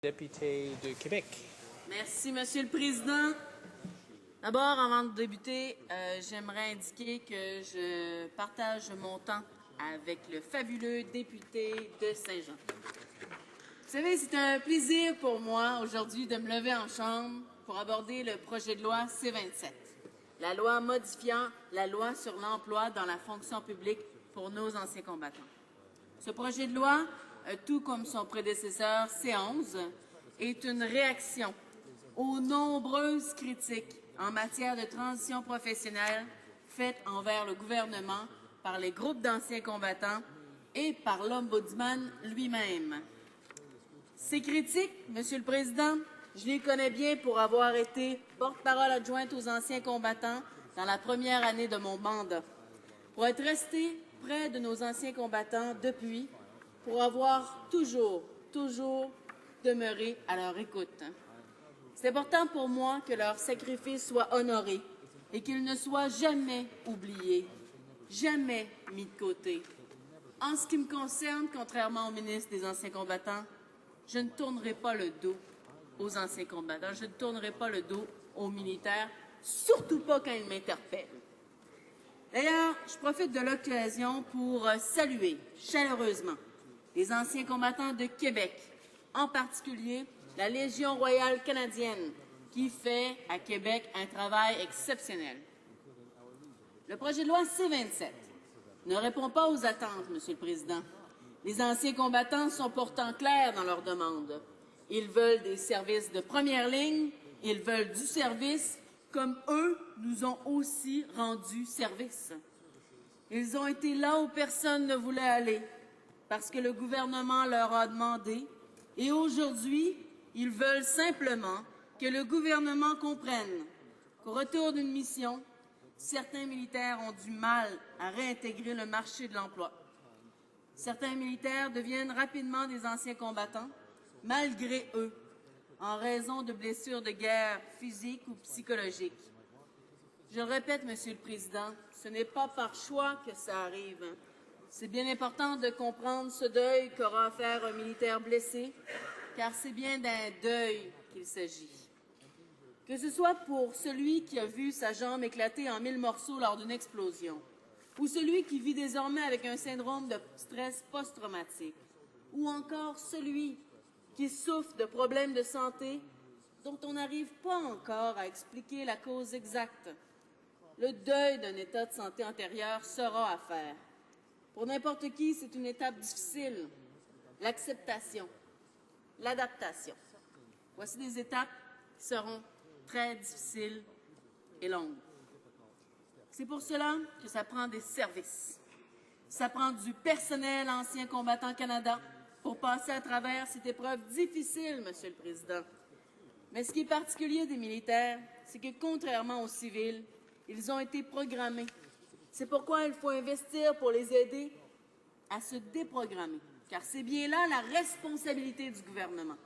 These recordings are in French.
Député de Québec. Merci, Monsieur le Président. D'abord, avant de débuter, j'aimerais indiquer que je partage mon temps avec le fabuleux député de Saint-Jean. Vous savez, c'est un plaisir pour moi aujourd'hui de me lever en chambre pour aborder le projet de loi C-27, la loi modifiant la loi sur l'emploi dans la fonction publique pour nos anciens combattants. Ce projet de loi, tout comme son prédécesseur C-11, est une réaction aux nombreuses critiques en matière de transition professionnelle faites envers le gouvernement par les groupes d'anciens combattants et par l'Ombudsman lui-même. Ces critiques, Monsieur le Président, je les connais bien pour avoir été porte-parole adjointe aux anciens combattants dans la première année de mon mandat, pour être resté près de nos anciens combattants depuis, pour avoir toujours demeuré à leur écoute. C'est important pour moi que leur sacrifice soit honoré et qu'il ne soit jamais oublié, jamais mis de côté. En ce qui me concerne, contrairement au ministre des Anciens combattants, je ne tournerai pas le dos aux anciens combattants, je ne tournerai pas le dos aux militaires, surtout pas quand ils m'interpellent. D'ailleurs, je profite de l'occasion pour saluer chaleureusement les anciens combattants de Québec, en particulier la Légion royale canadienne, qui fait à Québec un travail exceptionnel. Le projet de loi C-27 ne répond pas aux attentes, Monsieur le Président. Les anciens combattants sont pourtant clairs dans leurs demandes. Ils veulent des services de première ligne, ils veulent du service, comme eux nous ont aussi rendu service. Ils ont été là où personne ne voulait aller, parce que le gouvernement leur a demandé, et aujourd'hui, ils veulent simplement que le gouvernement comprenne qu'au retour d'une mission, certains militaires ont du mal à réintégrer le marché de l'emploi. Certains militaires deviennent rapidement des anciens combattants, malgré eux, en raison de blessures de guerre physiques ou psychologiques. Je le répète, Monsieur le Président, ce n'est pas par choix que ça arrive. C'est bien important de comprendre ce deuil qu'aura à faire un militaire blessé, car c'est bien d'un deuil qu'il s'agit. Que ce soit pour celui qui a vu sa jambe éclater en 1000 morceaux lors d'une explosion, ou celui qui vit désormais avec un syndrome de stress post-traumatique, ou encore celui qui souffre de problèmes de santé dont on n'arrive pas encore à expliquer la cause exacte. Le deuil d'un état de santé antérieur sera à faire. Pour n'importe qui, c'est une étape difficile. L'acceptation, l'adaptation. Voici des étapes qui seront très difficiles et longues. C'est pour cela que ça prend des services. Ça prend du personnel ancien combattant Canada pour passer à travers cette épreuve difficile, Monsieur le Président. Mais ce qui est particulier des militaires, c'est que contrairement aux civils, ils ont été programmés. C'est pourquoi il faut investir pour les aider à se déprogrammer, car c'est bien là la responsabilité du gouvernement.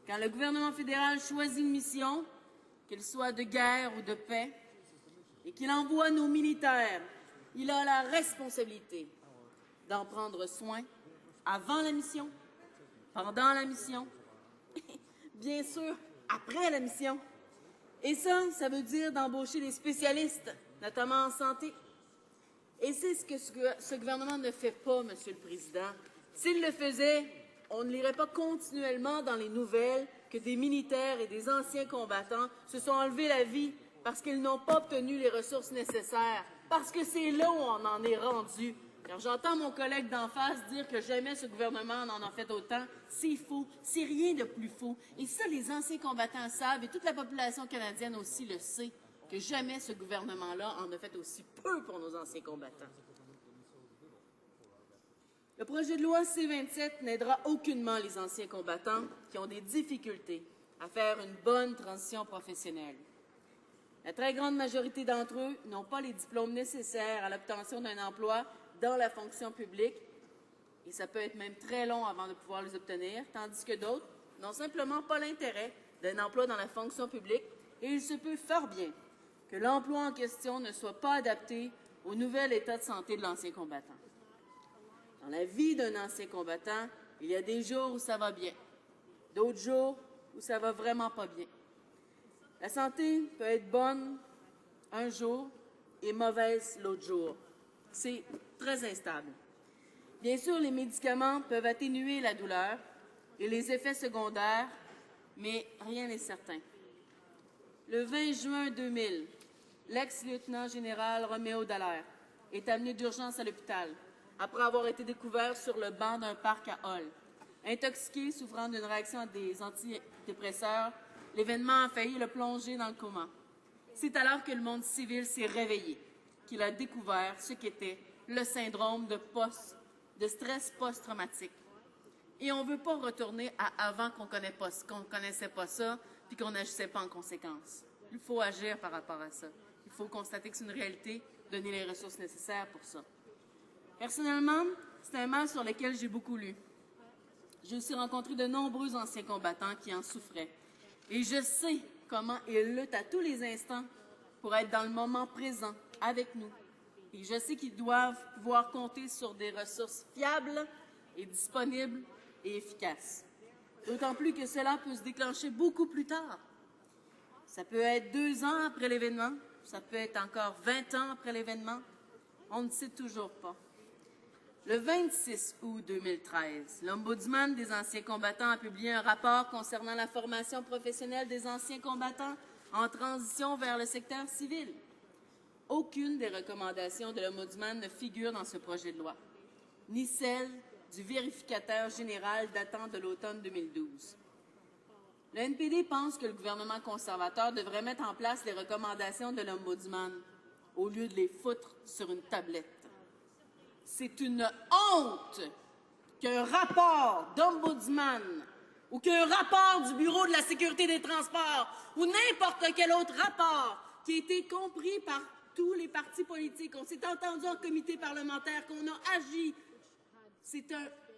Quand le gouvernement fédéral choisit une mission, qu'elle soit de guerre ou de paix, et qu'il envoie nos militaires, il a la responsabilité d'en prendre soin avant la mission, pendant la mission, bien sûr, après la mission. Et ça veut dire d'embaucher des spécialistes, notamment en santé. Et c'est ce que ce gouvernement ne fait pas, Monsieur le Président. S'il le faisait, on ne lirait pas continuellement dans les nouvelles que des militaires et des anciens combattants se sont enlevés la vie parce qu'ils n'ont pas obtenu les ressources nécessaires, parce que c'est là où on en est rendu. Car j'entends mon collègue d'en face dire que jamais ce gouvernement n'en a fait autant. C'est faux, c'est rien de plus faux. Et ça, les anciens combattants savent, et toute la population canadienne aussi le sait, que jamais ce gouvernement-là en a fait aussi peu pour nos anciens combattants. Le projet de loi C-27 n'aidera aucunement les anciens combattants qui ont des difficultés à faire une bonne transition professionnelle. La très grande majorité d'entre eux n'ont pas les diplômes nécessaires à l'obtention d'un emploi dans la fonction publique, et ça peut être même très long avant de pouvoir les obtenir, tandis que d'autres n'ont simplement pas l'intérêt d'un emploi dans la fonction publique, et il se peut fort bien que l'emploi en question ne soit pas adapté au nouvel état de santé de l'ancien combattant. Dans la vie d'un ancien combattant, il y a des jours où ça va bien, d'autres jours où ça va vraiment pas bien. La santé peut être bonne un jour et mauvaise l'autre jour. C'est très instable. Bien sûr, les médicaments peuvent atténuer la douleur et les effets secondaires, mais rien n'est certain. Le 20 juin 2000, l'ex-lieutenant général Roméo Dallaire est amené d'urgence à l'hôpital après avoir été découvert sur le banc d'un parc à Hull. Intoxiqué, souffrant d'une réaction à des antidépresseurs, l'événement a failli le plonger dans le coma. C'est alors que le monde civil s'est réveillé, qu'il a découvert ce qu'était le syndrome de stress post-traumatique. Et on ne veut pas retourner à avant qu'on ne connaissait pas ça puis qu'on n'agissait pas en conséquence. Il faut agir par rapport à ça. Il faut constater que c'est une réalité, donner les ressources nécessaires pour ça. Personnellement, c'est un mal sur lequel j'ai beaucoup lu. J'ai aussi rencontré de nombreux anciens combattants qui en souffraient. Et je sais comment ils luttent à tous les instants pour être dans le moment présent avec nous. Et je sais qu'ils doivent pouvoir compter sur des ressources fiables et disponibles et efficaces. D'autant plus que cela peut se déclencher beaucoup plus tard. Ça peut être 2 ans après l'événement, ça peut être encore 20 ans après l'événement. On ne sait toujours pas. Le 26 août 2013, l'Ombudsman des anciens combattants a publié un rapport concernant la formation professionnelle des anciens combattants en transition vers le secteur civil. Aucune des recommandations de l'Ombudsman ne figure dans ce projet de loi, ni celle du vérificateur général datant de l'automne 2012. Le NPD pense que le gouvernement conservateur devrait mettre en place les recommandations de l'Ombudsman au lieu de les foutre sur une tablette. C'est une honte qu'un rapport d'Ombudsman ou qu'un rapport du Bureau de la sécurité des transports ou n'importe quel autre rapport qui a été compris par tous les partis politiques, on s'est entendu en comité parlementaire, qu'on a agi. C'est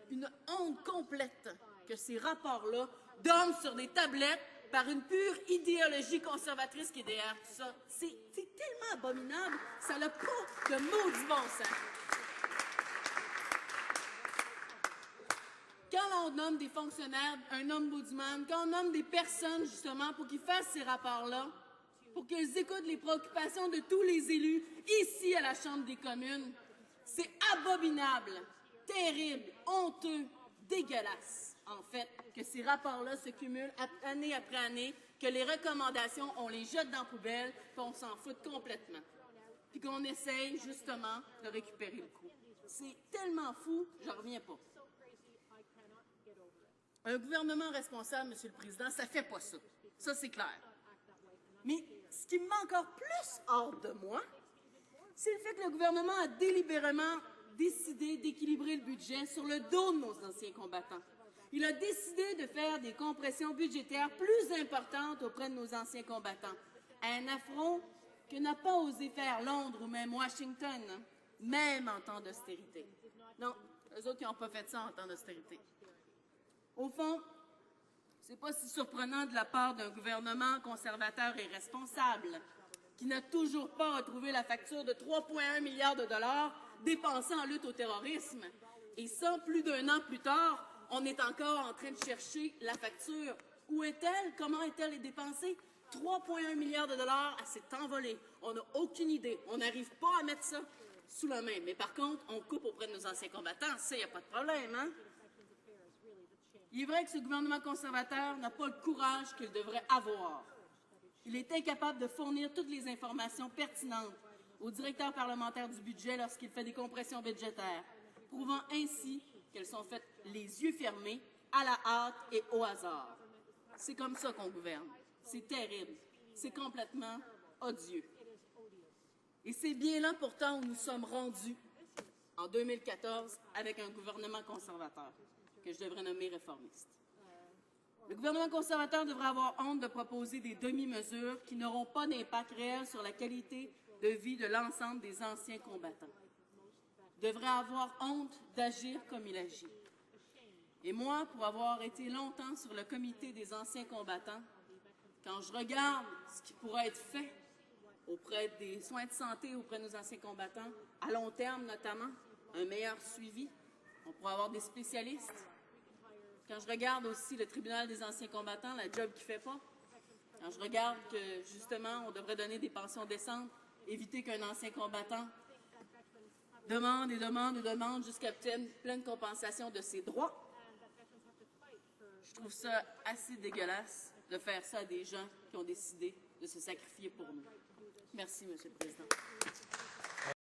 une honte complète que ces rapports-là donnent sur des tablettes par une pure idéologie conservatrice qui est derrière tout ça. C'est tellement abominable, ça n'a pas de maudit bon sens. Quand on nomme des fonctionnaires, un ombudsman, quand on nomme des personnes, justement, pour qu'ils fassent ces rapports-là, pour qu'ils écoutent les préoccupations de tous les élus ici à la Chambre des communes, c'est abominable, terrible, honteux, dégueulasse, en fait, que ces rapports-là se cumulent année après année, que les recommandations, on les jette dans la poubelle, puis on s'en fout complètement, puis qu'on essaye, justement, de récupérer le coup. C'est tellement fou, j'en reviens pas. Un gouvernement responsable, Monsieur le Président, ça fait pas ça. Ça, c'est clair. Mais ce qui me met encore plus hors de moi, c'est le fait que le gouvernement a délibérément décidé d'équilibrer le budget sur le dos de nos anciens combattants. Il a décidé de faire des compressions budgétaires plus importantes auprès de nos anciens combattants. Un affront que n'a pas osé faire Londres ou même Washington, même en temps d'austérité. Non, eux autres, ils n'ont pas fait ça en temps d'austérité. Au fond, c'est pas si surprenant de la part d'un gouvernement conservateur et responsable qui n'a toujours pas retrouvé la facture de 3,1 milliards de dollars dépensés en lutte au terrorisme. Et ça, plus d'1 an plus tard, on est encore en train de chercher la facture. Où est-elle? Comment est-elle dépensée? 3,1 milliards de dollars, elle s'est envolée. On n'a aucune idée. On n'arrive pas à mettre ça sous la main. Mais par contre, on coupe auprès de nos anciens combattants. Ça, il n'y a pas de problème, hein? Il est vrai que ce gouvernement conservateur n'a pas le courage qu'il devrait avoir. Il est incapable de fournir toutes les informations pertinentes au directeur parlementaire du budget lorsqu'il fait des compressions budgétaires, prouvant ainsi qu'elles sont faites les yeux fermés, à la hâte et au hasard. C'est comme ça qu'on gouverne. C'est terrible. C'est complètement odieux. Et c'est bien là pourtant où nous sommes rendus en 2014 avec un gouvernement conservateur, que je devrais nommer réformiste. Le gouvernement conservateur devrait avoir honte de proposer des demi-mesures qui n'auront pas d'impact réel sur la qualité de vie de l'ensemble des anciens combattants. Il devrait avoir honte d'agir comme il agit. Et moi, pour avoir été longtemps sur le comité des anciens combattants, quand je regarde ce qui pourrait être fait auprès des soins de santé auprès de nos anciens combattants, à long terme notamment, un meilleur suivi, on pourrait avoir des spécialistes. Quand je regarde aussi le tribunal des anciens combattants, la job qu'il ne fait pas, quand je regarde que, justement, on devrait donner des pensions décentes, éviter qu'un ancien combattant demande et demande et demande jusqu'à obtenir pleine compensation de ses droits, je trouve ça assez dégueulasse de faire ça à des gens qui ont décidé de se sacrifier pour nous. Merci, M. le Président.